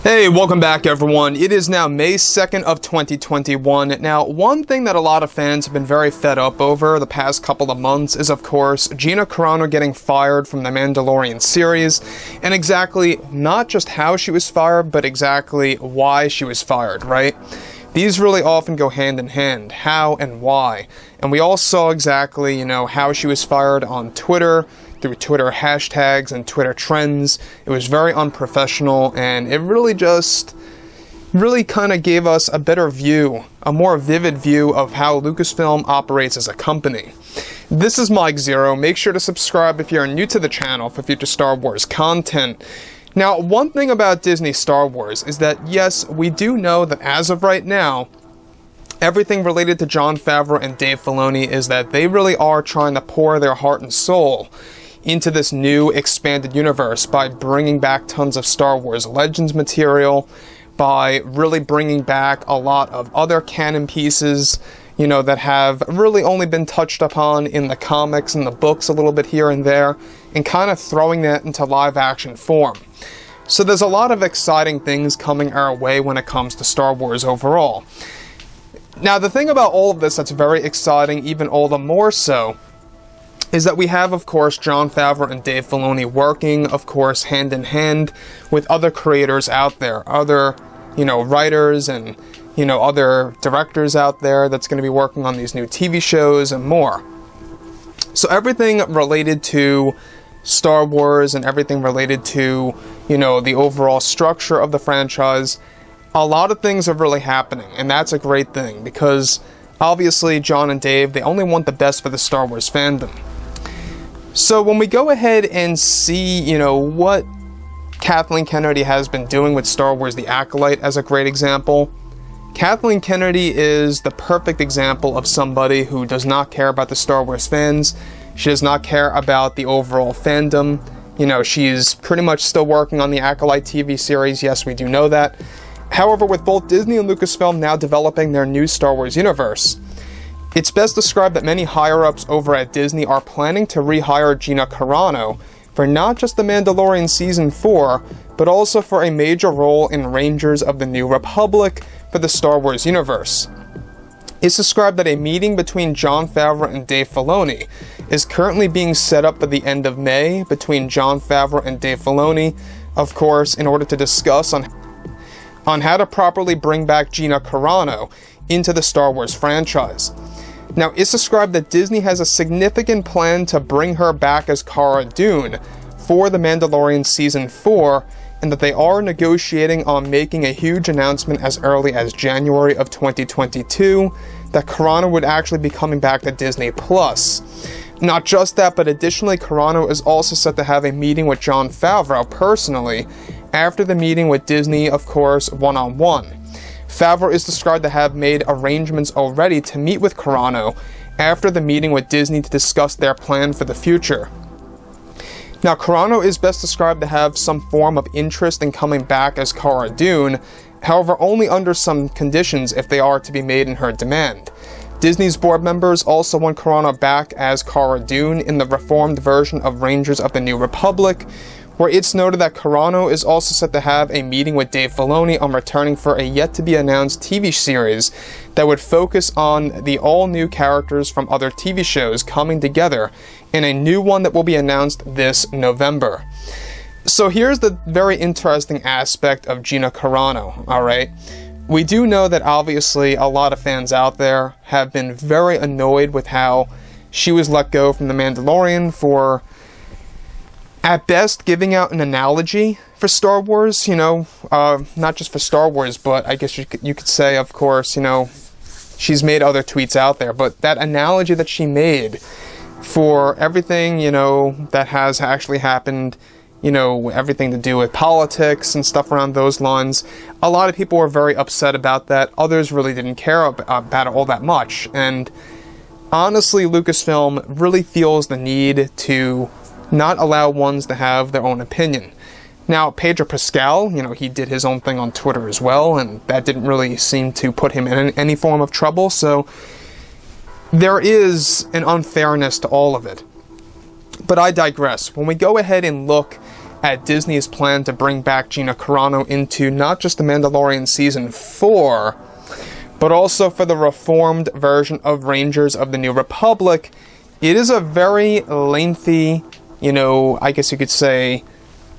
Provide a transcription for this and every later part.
Hey, welcome back everyone. It is now May 2nd of 2021. Now, one thing that a lot of fans have been very fed up over the past couple of months is, of course, Gina Carano getting fired from the Mandalorian series, and exactly not just how she was fired, but exactly why she was fired, right? These really often go hand in hand, how and why. And we all saw exactly, how she was fired on Twitter, through Twitter hashtags and Twitter trends. It was very unprofessional, and it really kind of gave us a better view, a more vivid view of how Lucasfilm operates as a company. This is Mike Zero. Make sure to subscribe if you're new to the channel for future Star Wars content. Now, one thing about Disney Star Wars is that, yes, we do know that as of right now, everything related to Jon Favreau and Dave Filoni is that they really are trying to pour their heart and soul into this new expanded universe by bringing back tons of Star Wars Legends material, by really bringing back a lot of other canon pieces, that have really only been touched upon in the comics and the books a little bit here and there, and kind of throwing that into live action form. So there's a lot of exciting things coming our way when it comes to Star Wars overall. Now, the thing about all of this that's very exciting, even all the more so, is that we have, of course, Jon Favreau and Dave Filoni working, of course, hand in hand with other creators out there, other, writers and, other directors out there that's going to be working on these new TV shows and more. So everything related to Star Wars and everything related to, the overall structure of the franchise, a lot of things are really happening, and that's a great thing, because obviously Jon and Dave, they only want the best for the Star Wars fandom. So when we go ahead and see, what Kathleen Kennedy has been doing with Star Wars The Acolyte as a great example, Kathleen Kennedy is the perfect example of somebody who does not care about the Star Wars fans. She does not care about the overall fandom. She's pretty much still working on the Acolyte TV series. Yes, we do know that. However, with both Disney and Lucasfilm now developing their new Star Wars universe, it's best described that many higher-ups over at Disney are planning to rehire Gina Carano for not just The Mandalorian Season 4, but also for a major role in Rangers of the New Republic for the Star Wars universe. It's described that a meeting between Jon Favreau and Dave Filoni is currently being set up for the end of May between Jon Favreau and Dave Filoni, of course, in order to discuss on how to properly bring back Gina Carano into the Star Wars franchise. Now, it's described that Disney has a significant plan to bring her back as Cara Dune for The Mandalorian Season 4, and that they are negotiating on making a huge announcement as early as January of 2022 that Carano would actually be coming back to Disney+. Not just that, but additionally, Carano is also set to have a meeting with Jon Favreau personally, after the meeting with Disney, of course, one-on-one. Favreau is described to have made arrangements already to meet with Carano after the meeting with Disney to discuss their plan for the future. Now, Carano is best described to have some form of interest in coming back as Cara Dune, however only under some conditions if they are to be made in her demand. Disney's board members also want Carano back as Cara Dune in the reformed version of Rangers of the New Republic, where it's noted that Carano is also set to have a meeting with Dave Filoni on returning for a yet-to-be-announced TV series that would focus on the all-new characters from other TV shows coming together in a new one that will be announced this November. So here's the very interesting aspect of Gina Carano, alright? We do know that obviously a lot of fans out there have been very annoyed with how she was let go from The Mandalorian for, at best, giving out an analogy for Star Wars, not just for Star Wars, but I guess you could say, of course, she's made other tweets out there, but that analogy that she made for everything, that has actually happened, everything to do with politics and stuff around those lines, a lot of people were very upset about that. Others really didn't care about it all that much, and honestly, Lucasfilm really feels the need to not allow ones to have their own opinion. Now, Pedro Pascal, he did his own thing on Twitter as well, and that didn't really seem to put him in any form of trouble, so there is an unfairness to all of it. But I digress. When we go ahead and look at Disney's plan to bring back Gina Carano into not just The Mandalorian Season 4, but also for the reformed version of Rangers of the New Republic. It is a very lengthy, I guess you could say,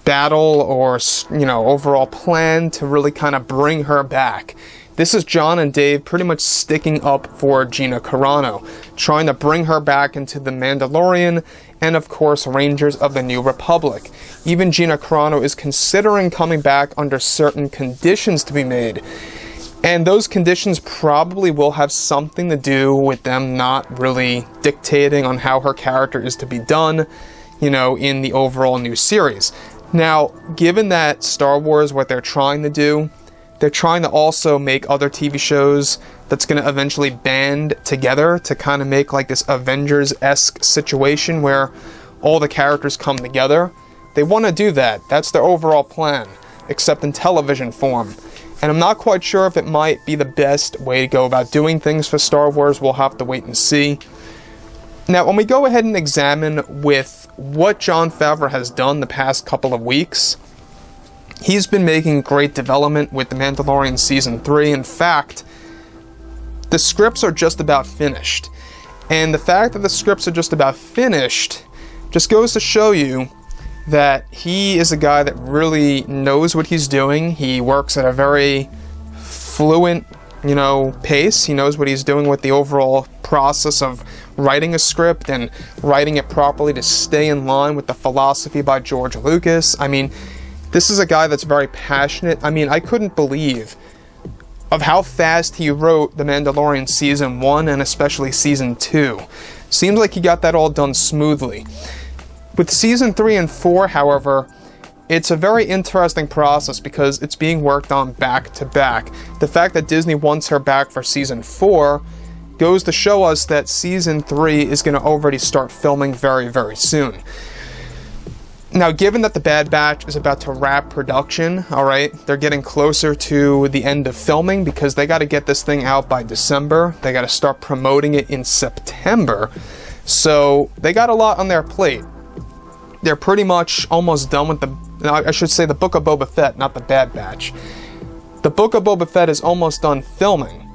battle or, overall plan to really kind of bring her back. This is John and Dave pretty much sticking up for Gina Carano, trying to bring her back into The Mandalorian and, of course, Rangers of the New Republic. Even Gina Carano is considering coming back under certain conditions to be made. And those conditions probably will have something to do with them not really dictating on how her character is to be done, in the overall new series. Now, given that Star Wars, what they're trying to do, they're trying to also make other TV shows that's going to eventually band together to kind of make like this Avengers-esque situation where all the characters come together. They want to do that. That's their overall plan, except in television form. And I'm not quite sure if it might be the best way to go about doing things for Star Wars. We'll have to wait and see. Now, when we go ahead and examine with what Jon Favreau has done the past couple of weeks, he's been making great development with The Mandalorian Season 3. In fact, the scripts are just about finished. And the fact that the scripts are just about finished just goes to show you that he is a guy that really knows what he's doing. He works at a very fluent, pace. He knows what he's doing with the overall process of writing a script and writing it properly to stay in line with the philosophy by George Lucas. I mean, this is a guy that's very passionate. I mean, I couldn't believe of how fast he wrote The Mandalorian Season 1 and especially Season 2. Seems like he got that all done smoothly. With Season 3 and 4, however, it's a very interesting process because it's being worked on back to back. The fact that Disney wants her back for Season 4 goes to show us that Season 3 is going to already start filming very, very soon. Now, given that The Bad Batch is about to wrap production, alright, they're getting closer to the end of filming because they got to get this thing out by December. They got to start promoting it in September. So, they got a lot on their plate. They're pretty much almost done with I should say the Book of Boba Fett, not The Bad Batch. The Book of Boba Fett is almost done filming.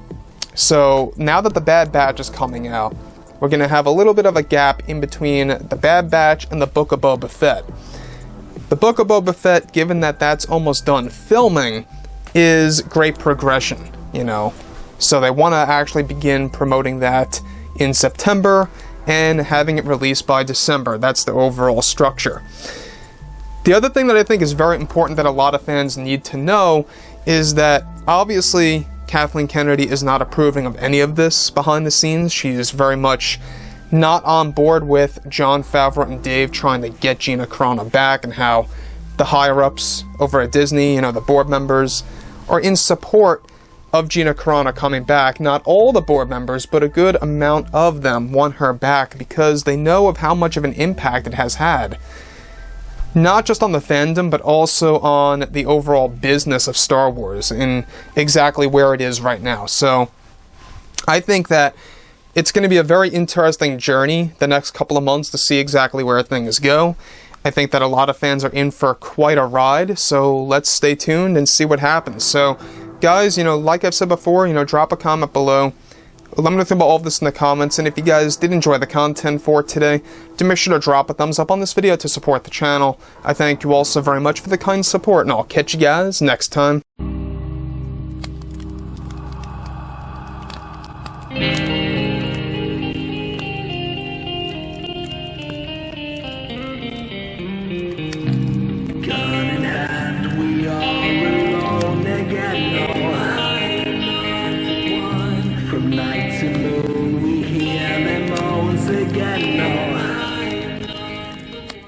So, now that The Bad Batch is coming out, we're going to have a little bit of a gap in between The Bad Batch and The Book of Boba Fett. The Book of Boba Fett, given that that's almost done filming, is great progression, So they want to actually begin promoting that in September and having it released by December. That's the overall structure. The other thing that I think is very important that a lot of fans need to know is that, obviously, Kathleen Kennedy is not approving of any of this behind the scenes. She is very much not on board with Jon Favreau and Dave trying to get Gina Carano back, and how the higher-ups over at Disney, the board members, are in support of Gina Carano coming back. Not all the board members, but a good amount of them want her back because they know of how much of an impact it has had. Not just on the fandom, but also on the overall business of Star Wars and exactly where it is right now. So, I think that it's going to be a very interesting journey the next couple of months to see exactly where things go. I think that a lot of fans are in for quite a ride, so let's stay tuned and see what happens. So, guys, like I've said before, drop a comment below. Let me know about all of this in the comments, and if you guys did enjoy the content for today, do make sure to drop a thumbs up on this video to support the channel. I thank you all so very much for the kind support, and I'll catch you guys next time.